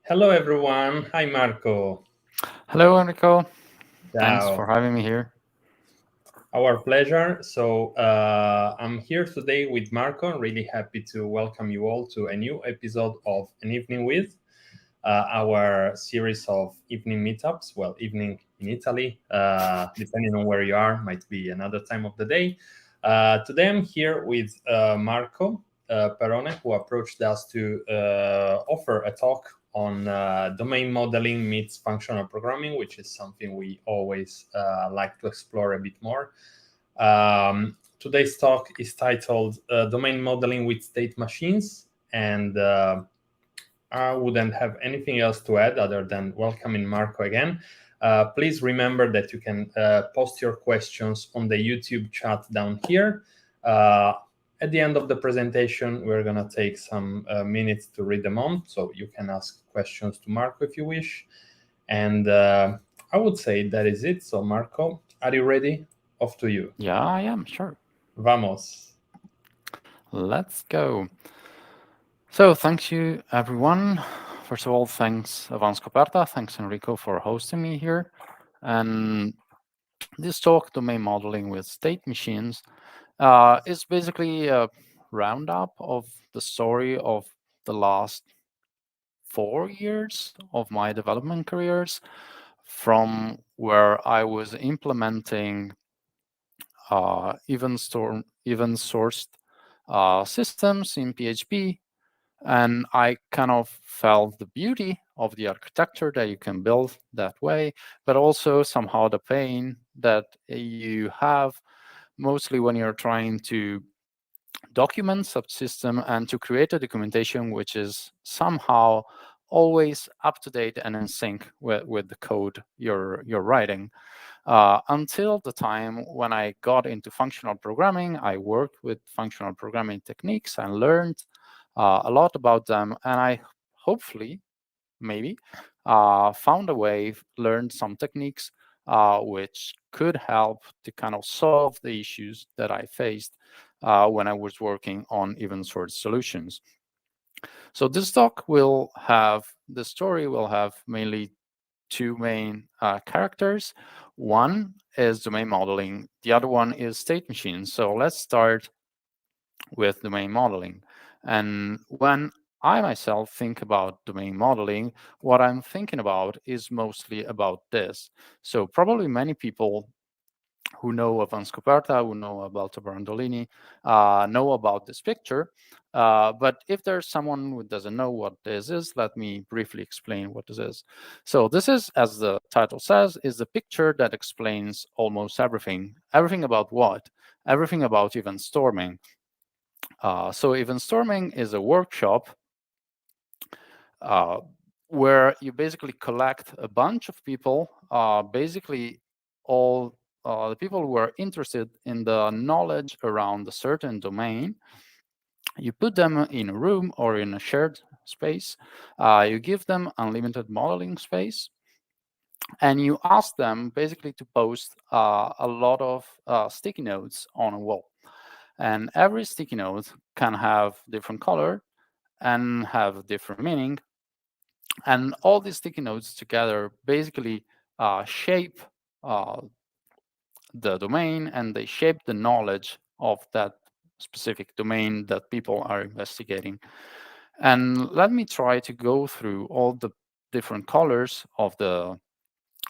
Hello, everyone. Hi, Marco. Hello, Enrico. Thanks Ciao. for having me here. Our pleasure. I'm here today with Marco. I'm really happy to welcome you all to a new episode of An Evening With, our series of evening meetups. Well, evening in Italy, depending on where you are, might be another time of the day. Today, I'm here with Marco Perone, who approached us to offer a talk on domain modeling meets functional programming, which is something we always like to explore a bit more. Today's talk is titled Domain Modeling with State Machines, and I wouldn't have anything else to add other than welcoming Marco again. Please remember that you can post your questions on the YouTube chat down here. At the end of the presentation, we're going to take some minutes to read them on, so you can ask questions to Marco if you wish. And I would say that is it. So, Marco, are you ready? Off to you. Yeah, I am, sure. Vamos. Let's go. So, thanks you, everyone. First of all, thanks, Avance Coperta. Thanks, Enrico, for hosting me here. And this talk, Domain Modeling with State Machines, is basically a roundup of the story of the last 4 years of my development careers, from where I was implementing event-sourced systems in PHP, and I kind of felt the beauty of the architecture that you can build that way, but also somehow the pain that you have, mostly when you're trying to document subsystem and to create a documentation which is somehow always up to date and in sync with the code you're writing. Until the time when I got into functional programming, I worked with functional programming techniques and learned a lot about them. And I hopefully, maybe, found a way, learned some techniques which could help to kind of solve the issues that I faced when I was working on event source solutions. So this talk will have, the story will have mainly two main characters. One is domain modeling. The other one is state machines. So let's start with domain modeling. And when I myself think about domain modeling, what I'm thinking about is mostly about this. So probably many people who know of Anscoperta, who know about Brandolini, know about this picture. But if there's someone who doesn't know what this is, let me briefly explain what this is. So this is, as the title says, is the picture that explains almost everything. Everything about what? Everything about event storming. So event storming is a workshop uh, where you basically collect a bunch of people, basically all the people who are interested in the knowledge around a certain domain. You put them in a room or in a shared space. You give them unlimited modeling space, and you ask them basically to post a lot of sticky notes on a wall. And every sticky note can have different color and have different meaning. And all these sticky notes together basically shape uh, the domain, and they shape the knowledge of that specific domain that people are investigating. And let me try to go through all the different colors of the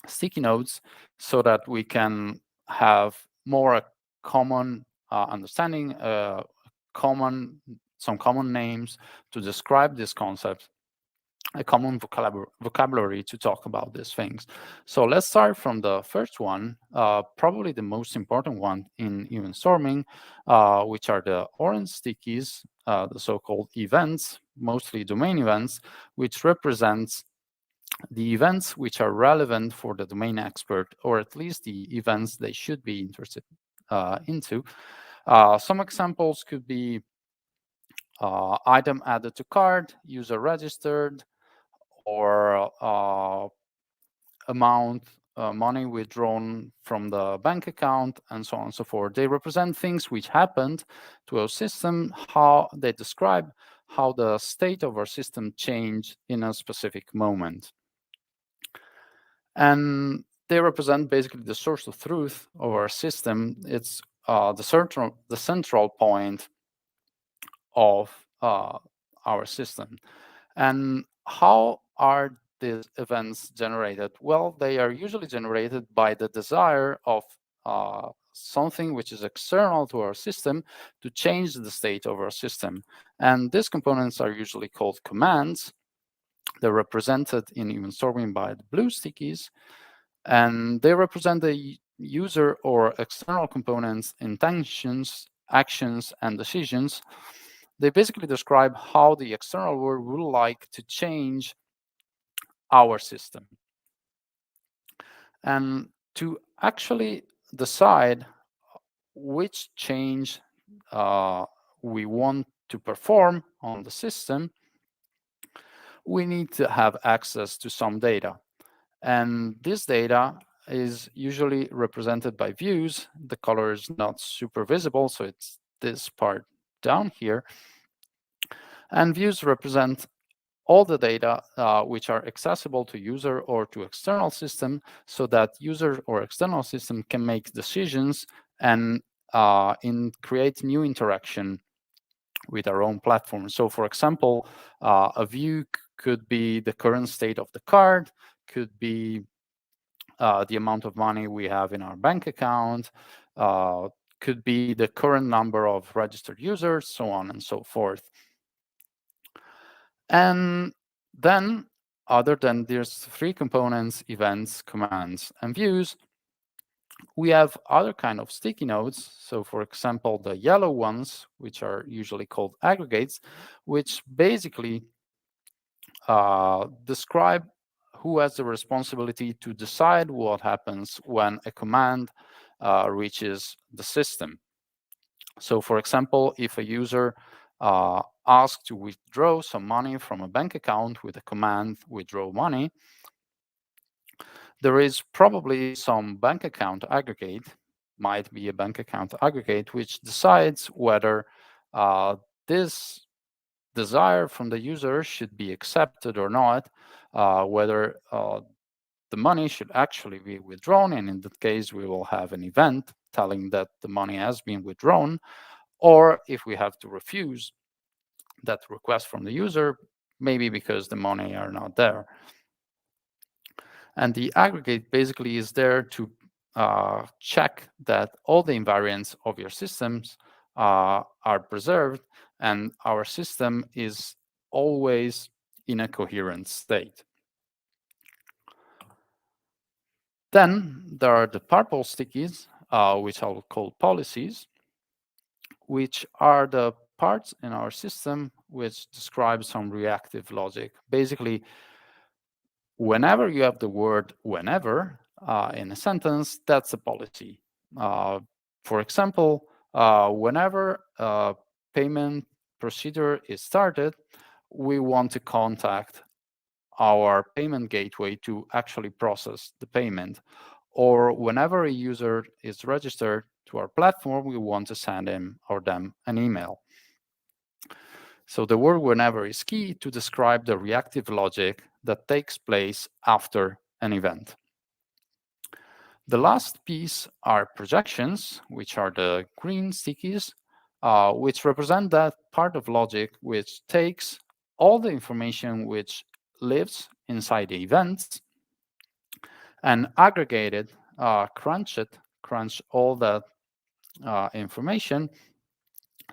sticky notes so that we can have more common understanding, some common names to describe this concept, a common vocabulary to talk about these things. So let's start from the first one, probably the most important one in event storming, which are the orange stickies, the so-called events, mostly domain events, which represents the events which are relevant for the domain expert, or at least the events they should be interested into. Some examples could be item added to cart, user registered, or amount money withdrawn from the bank account, and so on and so forth. They represent things which happened to our system, how they describe how the state of our system changed in a specific moment. And they represent basically the source of truth of our system. It's the central point of our system. And how are these events generated? Well, they are usually generated by the desire of something which is external to our system to change the state of our system. And these components are usually called commands. They're represented in event storming by the blue stickies, and they represent the user or external components' intentions, actions, and decisions. They basically describe how the external world would like to change our system. And to actually decide which change we want to perform on the system, we need to have access to some data. And this data is usually represented by views. The color is not super visible, so it's this part down here. And views represent all the data which are accessible to user or to external system, so that user or external system can make decisions and create new interaction with our own platform. So for example, a view could be the current state of the card, could be the amount of money we have in our bank account, could be the current number of registered users, so on and so forth. And then, other than these three components, events, commands, and views, we have other kind of sticky nodes. So for example, the yellow ones, which are usually called aggregates, which basically describe who has the responsibility to decide what happens when a command reaches the system. So for example, if a user asks to withdraw some money from a bank account with the command withdraw money, there is probably some bank account aggregate, might be a bank account aggregate, which decides whether this desire from the user should be accepted or not, whether the money should actually be withdrawn, and in that case, we will have an event telling that the money has been withdrawn, or if we have to refuse that request from the user, maybe because the money are not there. And the aggregate basically is there to check that all the invariants of your systems are preserved and our system is always in a coherent state. Then there are the purple stickies, which I'll call policies, which are the parts in our system which describe some reactive logic. Basically, whenever you have the word whenever in a sentence, that's a policy. For example, whenever a payment procedure is started, we want to contact our payment gateway to actually process the payment. Or whenever a user is registered to our platform, we want to send him or them an email. So the word whenever is key to describe the reactive logic that takes place after an event. The last piece are projections, which are the green stickies, which represent that part of logic which takes all the information which lives inside the events and aggregate it, crunch all that information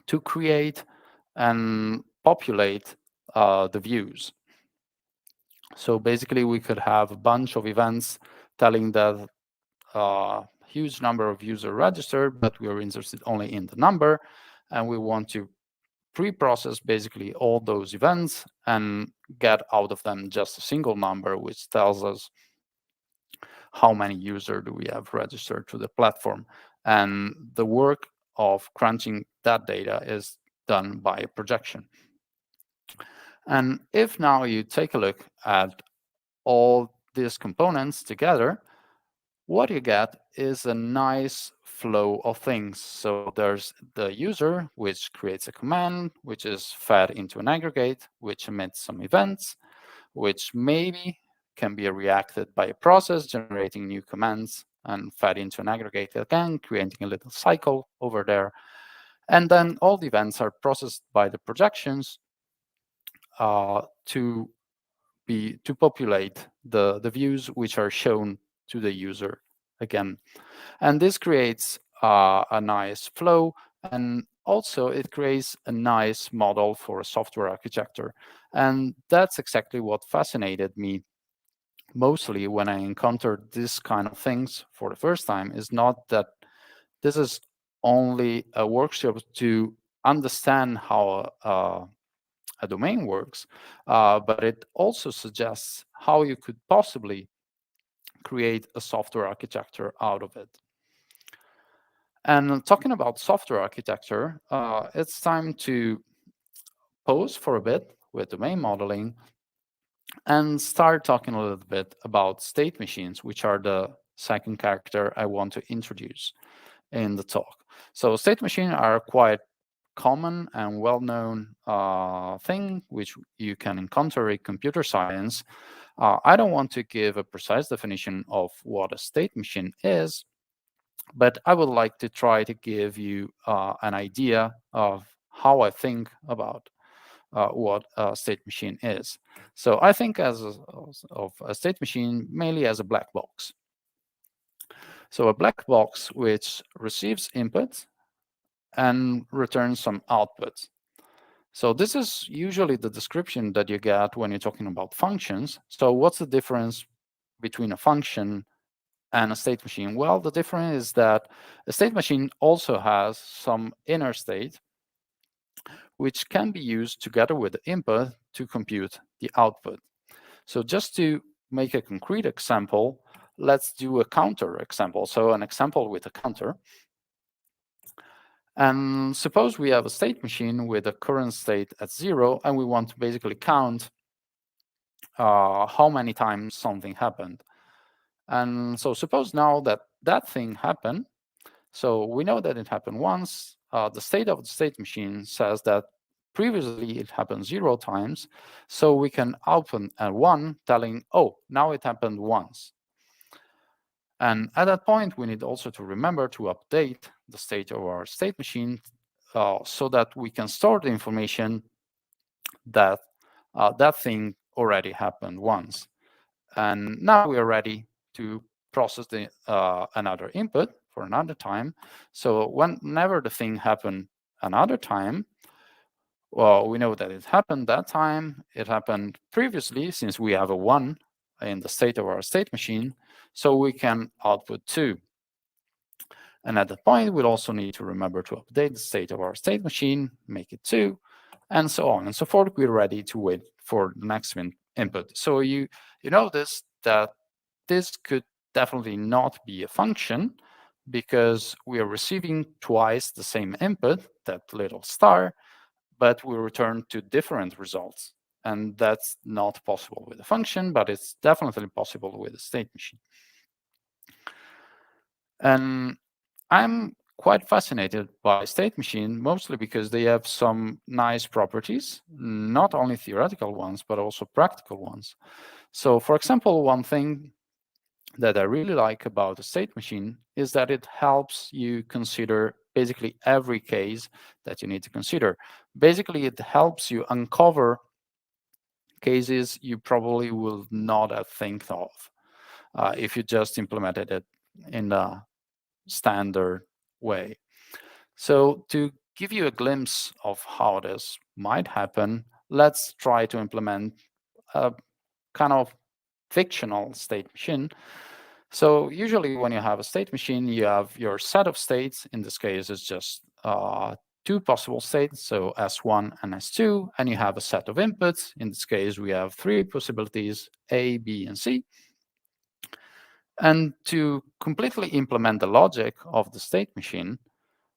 to create and populate the views. So basically, we could have a bunch of events telling that huge number of users registered, but we are interested only in the number, and we want to pre-process basically all those events and get out of them just a single number, which tells us how many users do we have registered to the platform. And the work of crunching that data is done by a projection. And if now you take a look at all these components together, what you get is a nice flow of things. So there's the user, which creates a command, which is fed into an aggregate, which emits some events, which maybe can be reacted by a process generating new commands and fed into an aggregate again, creating a little cycle over there. And then all the events are processed by the projections to populate the views which are shown to the user again. And this creates a nice flow, and also it creates a nice model for a software architecture. And that's exactly what fascinated me mostly when I encountered this kind of things for the first time, is not that this is only a workshop to understand how a domain works, but it also suggests how you could possibly create a software architecture out of it. And talking about software architecture, it's time to pause for a bit with domain modeling and start talking a little bit about state machines, which are the second character I want to introduce in the talk. So state machines are quite common and well-known thing which you can encounter in computer science. I don't want to give a precise definition of what a state machine is, but I would like to try to give you an idea of how I think about what a state machine is. So I think of a state machine mainly as a black box. So a black box which receives input and returns some output. So this is usually the description that you get when you're talking about functions. So what's the difference between a function and a state machine? Well, the difference is that a state machine also has some inner state, which can be used together with the input to compute the output. So just to make a concrete example, let's do a counter example. So an example with a counter. And suppose we have a state machine with a current state at 0, and we want to basically count how many times something happened. And so suppose now that that thing happened, so we know that it happened once. The state of the state machine says that previously it happened 0 times, so we can output a 1 telling, oh, now it happened once. And at that point, we need also to remember to update the state of our state machine so that we can store the information that that thing already happened once. And now we are ready to process the another input for another time. So whenever the thing happened another time, well, we know that it happened that time. It happened previously, since we have a 1 in the state of our state machine, so we can output 2. And at that point, we'll also need to remember to update the state of our state machine, make it 2, and so on and so forth. We're ready to wait for the next input. So you notice that this could definitely not be a function, because we are receiving twice the same input, that little star, but we return to different results. And that's not possible with a function, but it's definitely possible with a state machine. And I'm quite fascinated by state machine, mostly because they have some nice properties, not only theoretical ones, but also practical ones. So for example, one thing that I really like about a state machine is that it helps you consider basically every case that you need to consider. Basically, it helps you uncover cases you probably will not have think of if you just implemented it in a standard way. So to give you a glimpse of how this might happen, let's try to implement a kind of fictional state machine. So usually when you have a state machine, you have your set of states. In this case, it's just 2 possible states, so S1 and S2, and you have a set of inputs. In this case, we have 3 possibilities, A, B, and C. And to completely implement the logic of the state machine,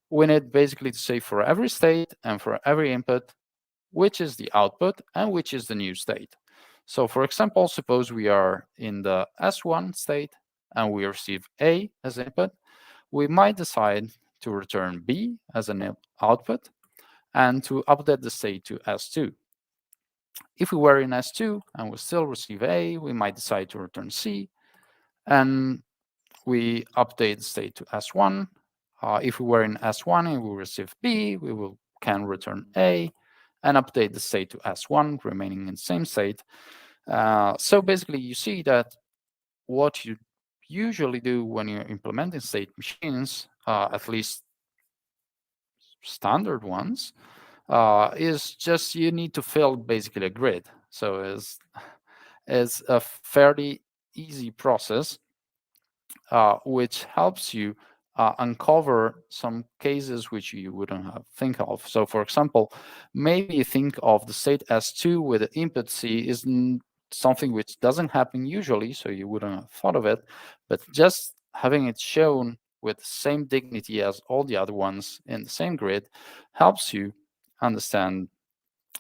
we need basically to say for every state and for every input, which is the output and which is the new state. So for example, suppose we are in the S1 state and we receive A as input. we might decide to return B as an output and to update the state to S2. If we were in S2 and we still receive A, we might decide to return C, and we update the state to S1. If we were in S1 and we receive B, we can return A and update the state to S1, remaining in the same state. So basically, you see that what you usually do when you're implementing state machines, at least standard ones, is just you need to fill basically a grid. So it's a fairly easy process, which helps you uncover some cases which you wouldn't have think of. So for example, maybe you think of the state S2 with the input C is something which doesn't happen usually, so you wouldn't have thought of it, but just having it shown with the same dignity as all the other ones in the same grid helps you understand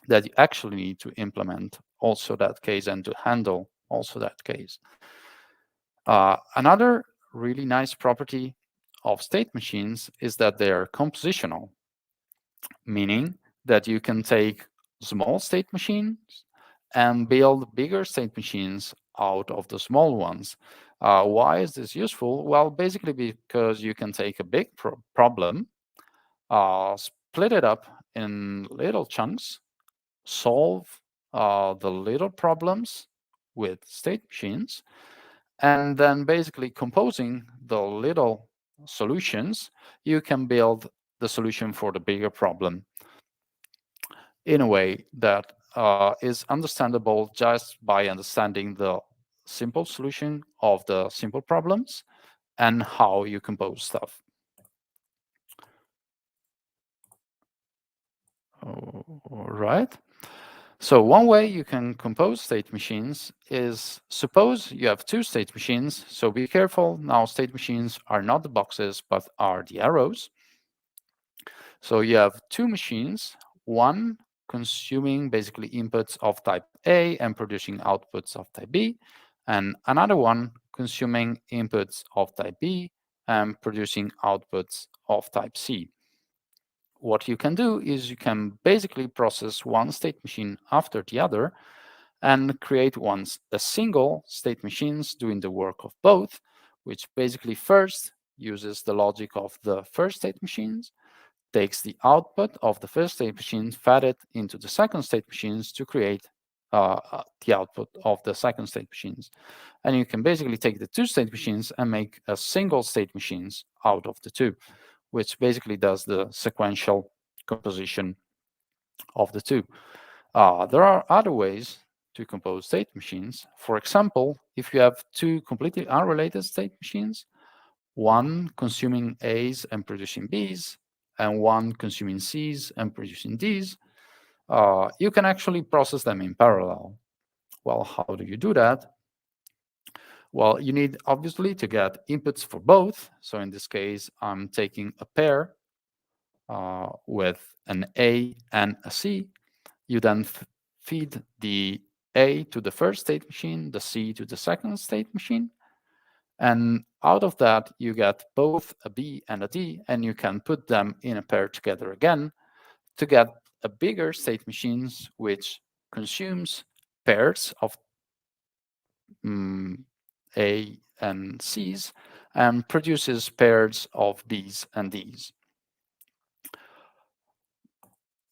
that you actually need to implement also that case and to handle also that case. Another really nice property of state machines is that they are compositional, meaning that you can take small state machines and build bigger state machines out of the small ones. Why is this useful? Well, basically because you can take a big problem, split it up in little chunks, solve the little problems with state machines, and then basically composing the little solutions, you can build the solution for the bigger problem in a way that is understandable just by understanding the simple solution of the simple problems and how you compose stuff. All right. So one way you can compose state machines is, suppose you have two state machines. So be careful. Now state machines are not the boxes, but are the arrows. So you have two machines, one consuming basically inputs of type A and producing outputs of type B, and another one consuming inputs of type B and producing outputs of type C. What you can do is you can basically process one state machine after the other and create a single state machines doing the work of both, which basically first uses the logic of the first state machines, takes the output of the first state machine, fed it into the second state machines to create the output of the second state machines. And you can basically take the two state machines and make a single state machines out of the two, which basically does the sequential composition of the two. There are other ways to compose state machines. For example, if you have two completely unrelated state machines, one consuming A's and producing B's, and one consuming C's and producing D's, you can actually process them in parallel. Well, how do you do that? Well, you need obviously to get inputs for both. So in this case, I'm taking a pair with an A and a C. You then feed the A to the first state machine, the C to the second state machine. And out of that, you get both a B and a D, and you can put them in a pair together again to get a bigger state machines, which consumes pairs of A and C's and produces pairs of B's and D's.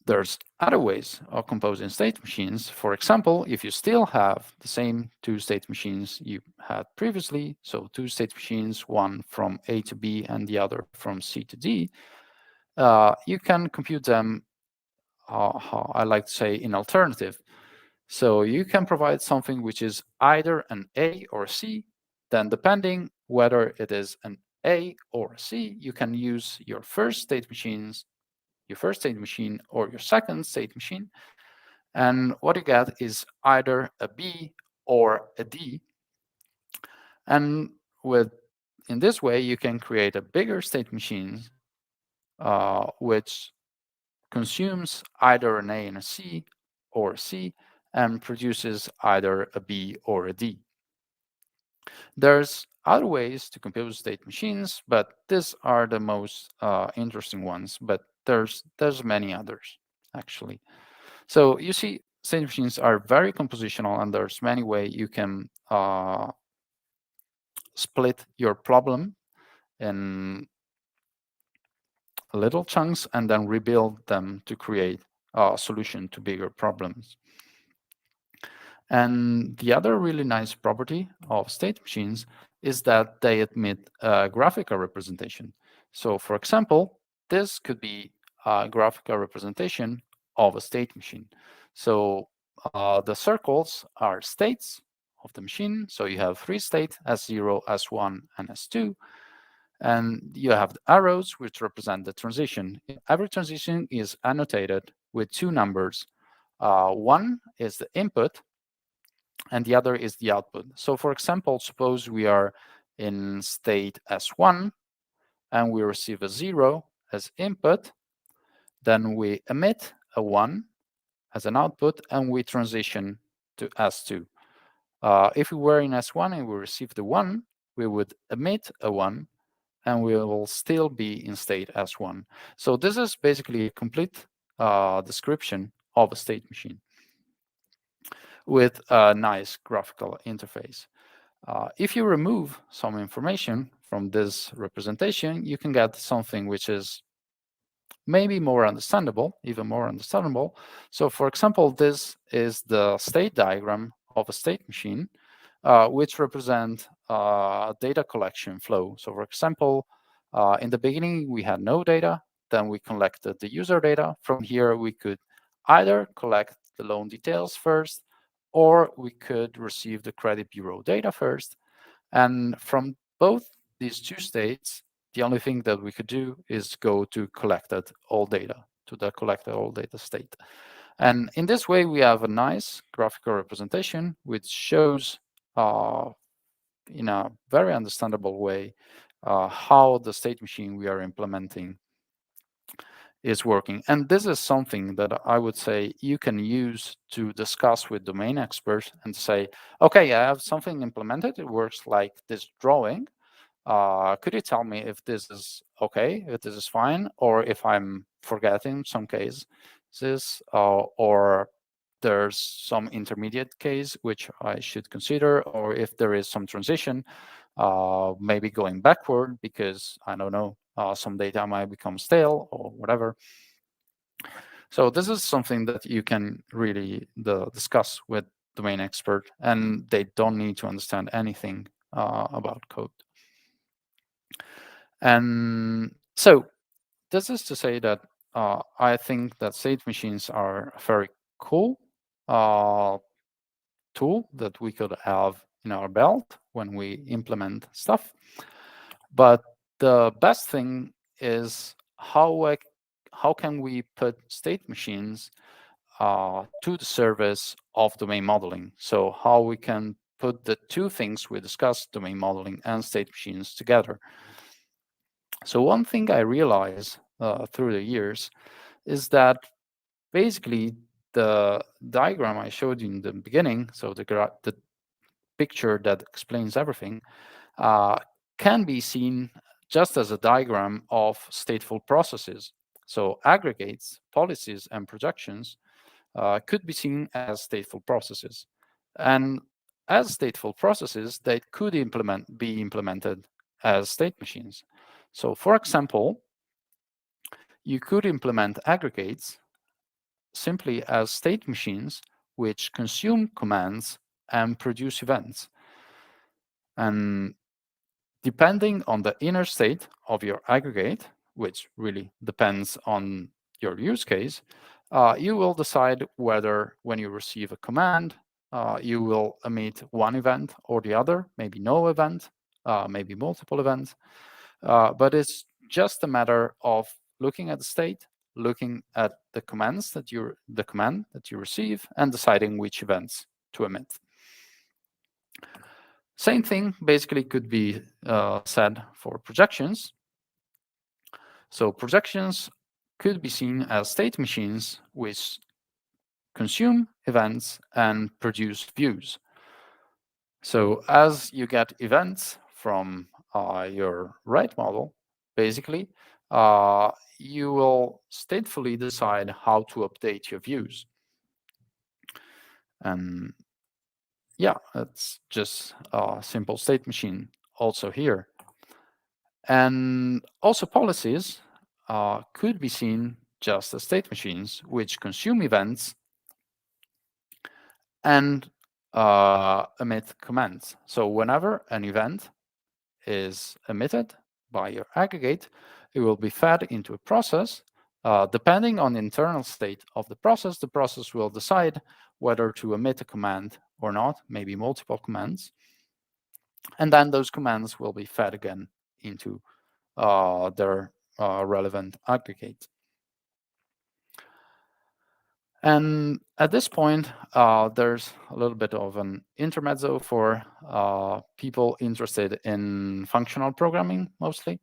There's other ways of composing state machines. For example, if you still have the same two state machines you had previously, so two state machines, one from A to B and the other from C to D, you can compute them, how I like to say, in alternative. So you can provide something which is either an A or a C, then depending whether it is an A or a C, you can use your first state machine or your second state machine. And what you get is either a B or a D. And in this way, you can create a bigger state machine, which consumes either an A and a C or a C and produces either a B or a D. There's other ways to compose state machines, but these are the most interesting ones. But there's many others actually. So you see, state machines are very compositional, and there's many ways you can split your problem in little chunks and then rebuild them to create a solution to bigger problems. And the other really nice property of state machines is that they admit a graphical representation. So for example, this could be a graphical representation of a state machine. So the circles are states of the machine. So you have three states, S0, S1, and S2. And you have the arrows, which represent the transition. Every transition is annotated with two numbers. One is the input, and the other is the output. So for example, suppose we are in state S1, and we receive a 0 as input, then we emit a 1 as an output, and we transition to S2. If we were in S1 and we receive the 1, we would emit a 1, and we will still be in state S1. So this is basically a complete description of a state machine with a nice graphical interface. If you remove some information from this representation, you can get something which is maybe more understandable, even more understandable. So for example, this is the state diagram of a state machine, which represent data collection flow. So for example, in the beginning, we had no data, then we collected the user data. From here, we could either collect the loan details first, or we could receive the credit bureau data first. And from both these two states, the only thing that we could do is go to collected all data, to the collected all data state. And in this way, we have a nice graphical representation, which shows in a very understandable way how the state machine we are implementing is working. And this is something that I would say you can use to discuss with domain experts and say, okay, I have something implemented. It works like this drawing. Could you tell me if this is okay, if this is fine, or if I'm forgetting some cases, or there's some intermediate case which I should consider, or if there is some transition, maybe going backward because, I don't know, some data might become stale or whatever. So this is something that you can really discuss with domain expert, and they don't need to understand anything about code. And so this is to say that I think that state machines are a very cool tool that we could have in our belt when we implement stuff. But the best thing is how can we put state machines to the service of domain modeling? So how we can put the two things we discussed, domain modeling and state machines, together. So one thing I realized through the years is that basically the diagram I showed you in the beginning, so the picture that explains everything, can be seen just as a diagram of stateful processes. So aggregates, policies, and projections could be seen as stateful processes. And as stateful processes, they could be implemented as state machines. So for example, you could implement aggregates simply as state machines which consume commands and produce events. And depending on the inner state of your aggregate, which really depends on your use case, you will decide whether when you receive a command, you will emit one event or the other, maybe no event, maybe multiple events. But it's just a matter of looking at the state, looking at the command that you receive, and deciding which events to emit. Same thing basically could be said for projections. So projections could be seen as state machines which consume events and produce views. So as you get events from your write model, basically, you will statefully decide how to update your views. And yeah, it's just a simple state machine also here. And also policies could be seen just as state machines, which consume events and emit commands. So whenever an event is emitted by your aggregate, it will be fed into a process. Depending on the internal state of the process will decide whether to emit a command or not, maybe multiple commands. And then those commands will be fed again into their relevant aggregate. And at this point, there's a little bit of an intermezzo for people interested in functional programming, mostly.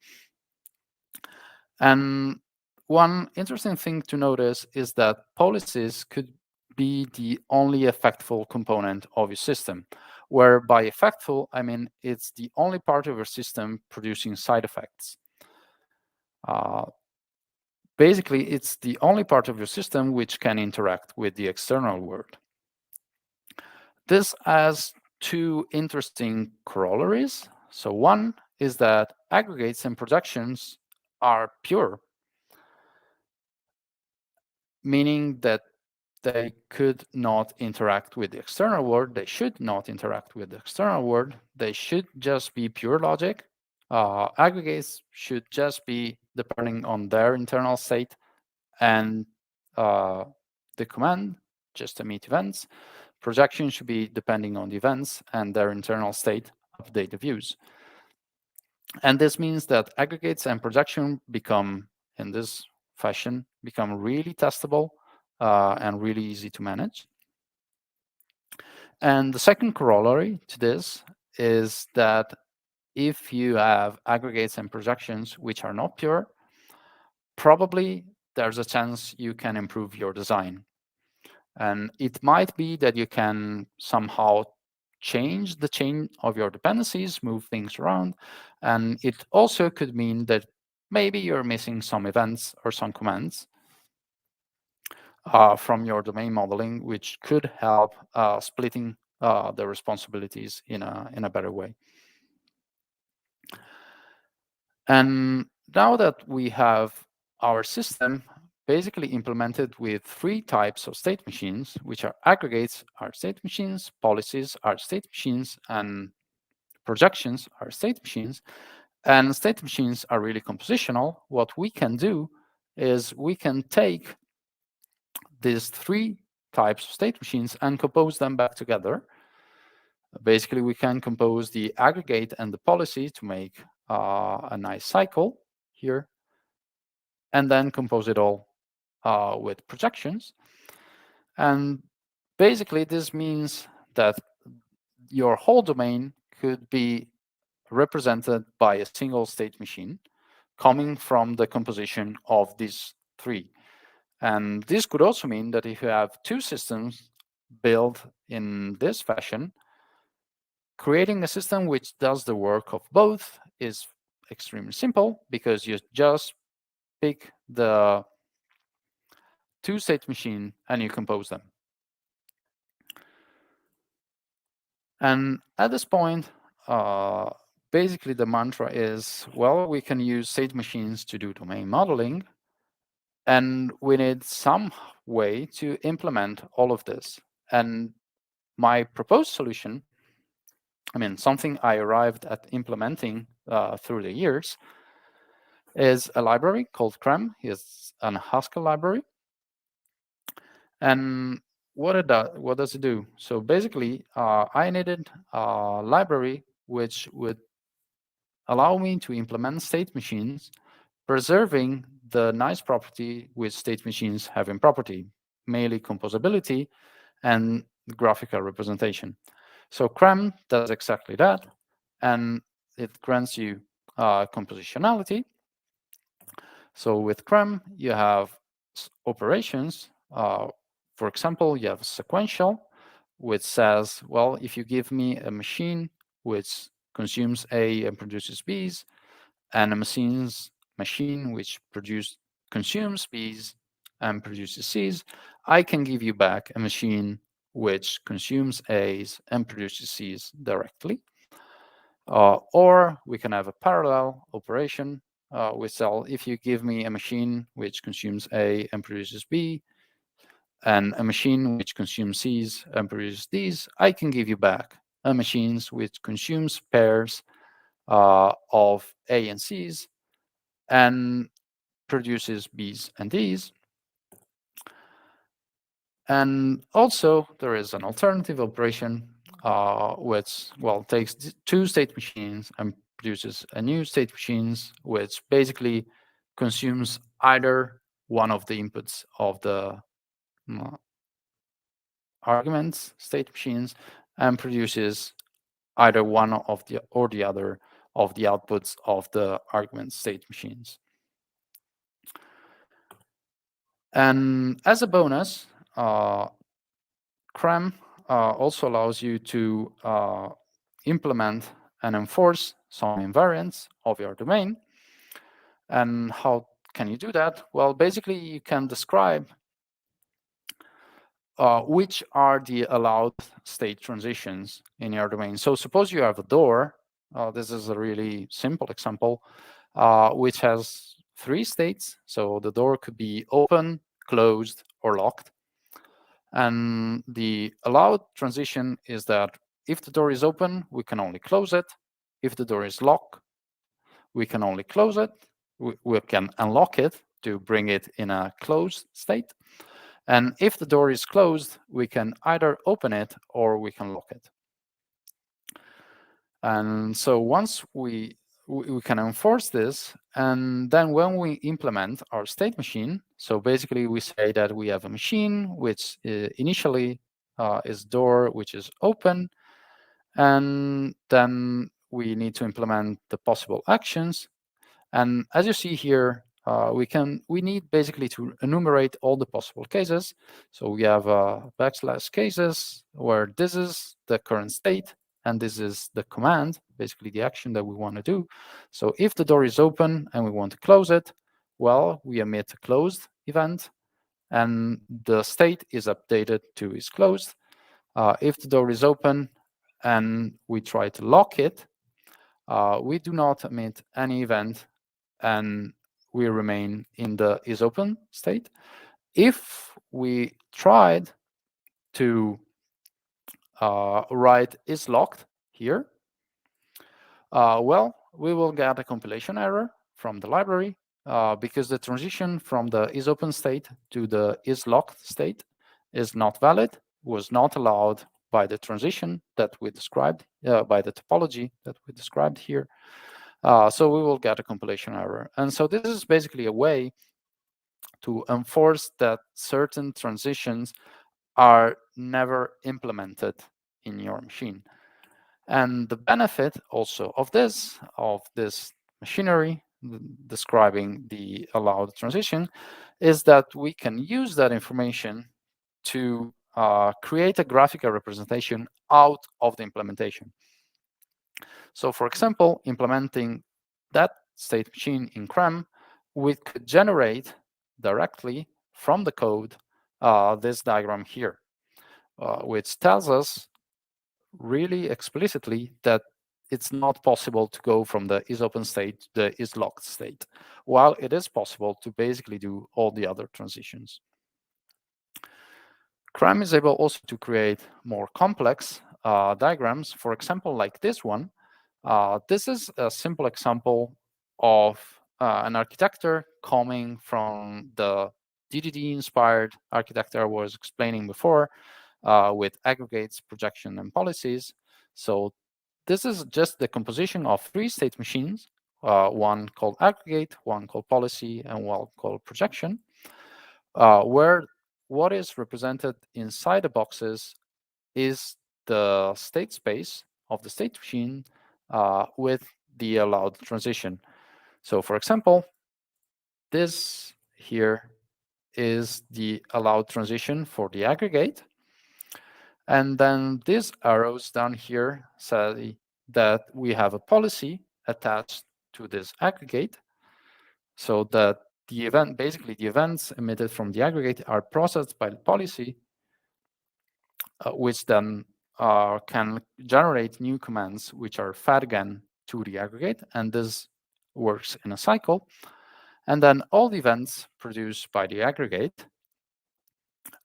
And one interesting thing to notice is that policies could be the only effectful component of your system, where by effectful, I mean it's the only part of your system producing side effects. Basically, it's the only part of your system which can interact with the external world. This has two interesting corollaries. So one is that aggregates and projections are pure, meaning that they could not interact with the external world. They should not interact with the external world. They should just be pure logic. Aggregates should just be depending on their internal state, and the command just emit events. Projection should be depending on the events and their internal state, update the views. And this means that aggregates and projection become, in this fashion, become really testable and really easy to manage. And the second corollary to this is that if you have aggregates and projections which are not pure, probably there's a chance you can improve your design. And it might be that you can somehow change the chain of your dependencies, move things around. And it also could mean that maybe you're missing some events or some commands from your domain modeling, which could help splitting the responsibilities in a better way. And now that we have our system basically implemented with three types of state machines, which are aggregates are state machines, policies are state machines, and projections are state machines, and state machines are really compositional, what we can do is we can take these three types of state machines and compose them back together. Basically, we can compose the aggregate and the policy to make a nice cycle here, and then compose it all with projections. And basically, this means that your whole domain could be represented by a single state machine coming from the composition of these three. And this could also mean that if you have two systems built in this fashion, creating a system which does the work of both is extremely simple, because you just pick the two state machine and you compose them. And at this point, basically the mantra is, well, we can use state machines to do domain modeling, and we need some way to implement all of this. And my proposed solution, I mean, something I arrived at implementing through the years, is a library called Creme. It's an Haskell library. And what does it do? So basically, I needed a library which would allow me to implement state machines, preserving the nice property which state machines have in property, mainly composability and graphical representation. So Creme does exactly that, and it grants you compositionality. So with Creme, you have operations. For example, you have sequential, which says, well, if you give me a machine which consumes A and produces B's, and a machine which consumes B's and produces C's, I can give you back a machine which consumes A's and produces C's directly. Or we can have a parallel operation which tell if you give me a machine which consumes A and produces B, and a machine which consumes C's and produces D's, I can give you back a machine which consumes pairs of A and C's and produces B's and D's. And also there is an alternative operation which, well, takes two state machines and produces a new state machines, which basically consumes either one of the inputs of the arguments state machines and produces either one of the or the other of the outputs of the argument state machines. And as a bonus, Creme also allows you to implement and enforce some invariants of your domain. And how can you do that? Well, basically, you can describe which are the allowed state transitions in your domain. So suppose you have a door. This is a really simple example, which has 3 states. So the door could be open, closed, or locked. And the allowed transition is that if the door is open, we can only close it. If the door is locked, we can only close it. We can unlock it to bring it in a closed state. And if the door is closed, we can either open it or we can lock it. And so once we can enforce this, and then when we implement our state machine, so basically we say that we have a machine which initially is door which is open, and then we need to implement the possible actions. And as you see here, we need basically to enumerate all the possible cases. So we have backslash cases where this is the current state and this is the command, basically the action that we want to do. So if the door is open and we want to close it, well, we emit a closed event and the state is updated to is closed. If the door is open and we try to lock it, we do not emit any event and we remain in the is open state. If we tried to write is locked here, well, we will get a compilation error from the library because the transition from the is open state to the is locked state is not valid, was not allowed by the transition that we described, by the topology that we described here. So we will get a compilation error. And so this is basically a way to enforce that certain transitions are never implemented in your machine. And the benefit also of this machinery describing the allowed transition is that we can use that information to create a graphical representation out of the implementation. So for example, implementing that state machine in Creme, we could generate directly from the code this diagram here, which tells us really explicitly that it's not possible to go from the is open state to the is locked state, while it is possible to basically do all the other transitions. Creme is able also to create more complex diagrams, for example, like this one. This is a simple example of an architecture coming from the DDD-inspired architecture I was explaining before with aggregates, projection, and policies. So this is just the composition of 3 state machines, one called aggregate, one called policy, and one called projection, where what is represented inside the boxes is the state space of the state machine with the allowed transition. So for example, this here is the allowed transition for the aggregate. And then these arrows down here say that we have a policy attached to this aggregate, so that basically the events emitted from the aggregate are processed by the policy, which then can generate new commands which are fed again to the aggregate, and this works in a cycle. And then all the events produced by the aggregate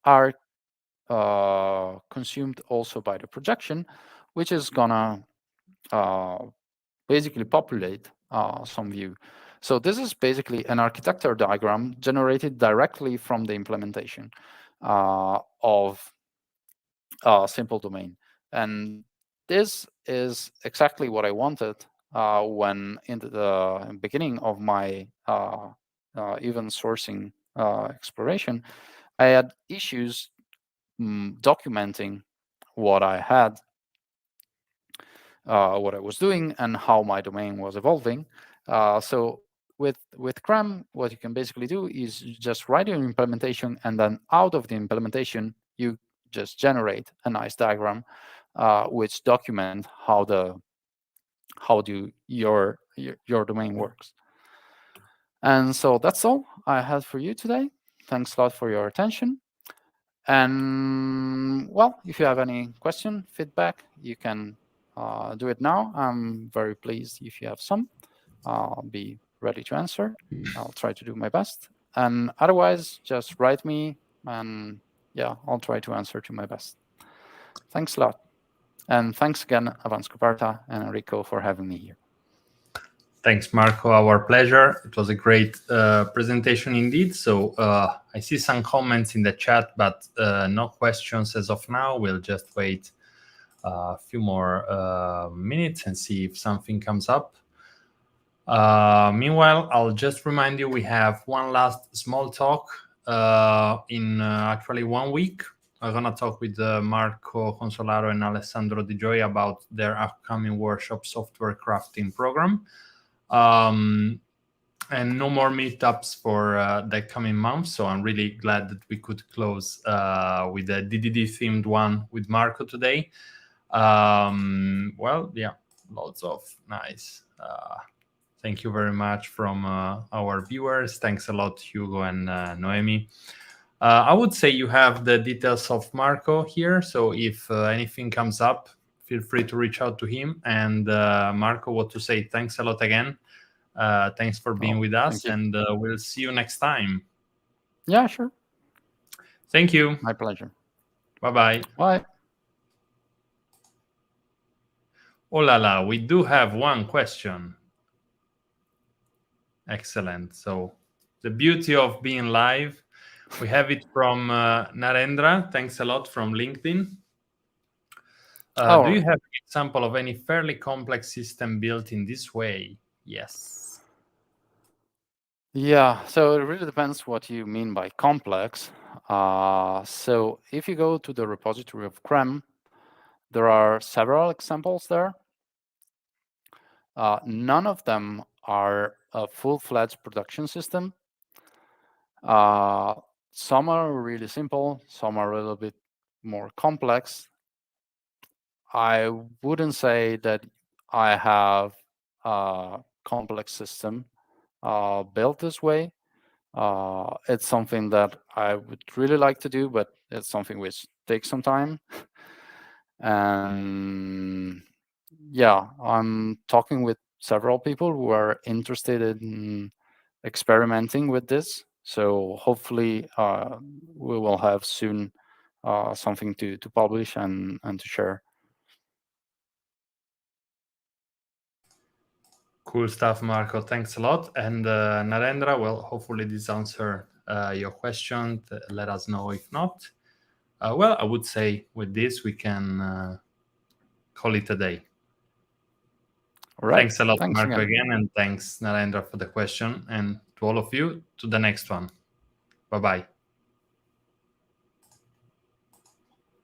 are consumed also by the projection, which is gonna basically populate some view. So this is basically an architecture diagram generated directly from the implementation of simple domain. And this is exactly what I wanted when in the beginning of my event sourcing exploration, I had issues documenting what I had, what I was doing, and how my domain was evolving. So with Creme, what you can basically do is you just write your implementation, and then out of the implementation, you just generate a nice diagram which document how your domain works. And so that's all I had for you today. Thanks a lot for your attention. And well, if you have any question, feedback, you can do it now. I'm very pleased if you have some. I'll be ready to answer. I'll try to do my best. And otherwise, just write me, and yeah, I'll try to answer to my best. Thanks a lot. And thanks again, Avans Scoperta and Enrico, for having me here. Thanks, Marco. Our pleasure. It was a great presentation indeed. So I see some comments in the chat, but no questions as of now. We'll just wait a few more minutes and see if something comes up. Meanwhile, I'll just remind you we have one last small talk in actually 1 week. I'm going to talk with Marco Consolaro and Alessandro Di Gioia about their upcoming workshop software crafting program. And no more meetups for the coming month. So I'm really glad that we could close with a DDD themed one with Marco today. Well, yeah, lots of nice. Thank you very much from our viewers. Thanks a lot, Hugo and Noemi. I would say you have the details of Marco here. So if anything comes up, feel free to reach out to him. And Marco, what to say? Thanks a lot again. Thanks for being with us, and we'll see you next time. Yeah, sure. Thank you. My pleasure. Bye-bye. Bye. Oh la la, we do have one question. Excellent. So the beauty of being live, we have it from Narendra. Thanks a lot, from LinkedIn. Do you have an example of any fairly complex system built in this way? Yes. Yeah, so it really depends what you mean by complex. So if you go to the repository of Creme, there are several examples there. None of them are a full-fledged production system. Some are really simple, some are a little bit more complex. I wouldn't say that I have a complex system built this way. It's something that I would really like to do, but it's something which takes some time. And yeah, I'm talking with several people who are interested in experimenting with this. So hopefully we will have soon something to publish and to share. Cool stuff, Marco. Thanks a lot. And Narendra, well, hopefully this answered your question. Let us know if not. Well, I would say with this, we can call it a day. All right. Thanks a lot, Thanks Marco, again. and thanks, Narendra, for the question. And to all of you, to the next one. Bye-bye.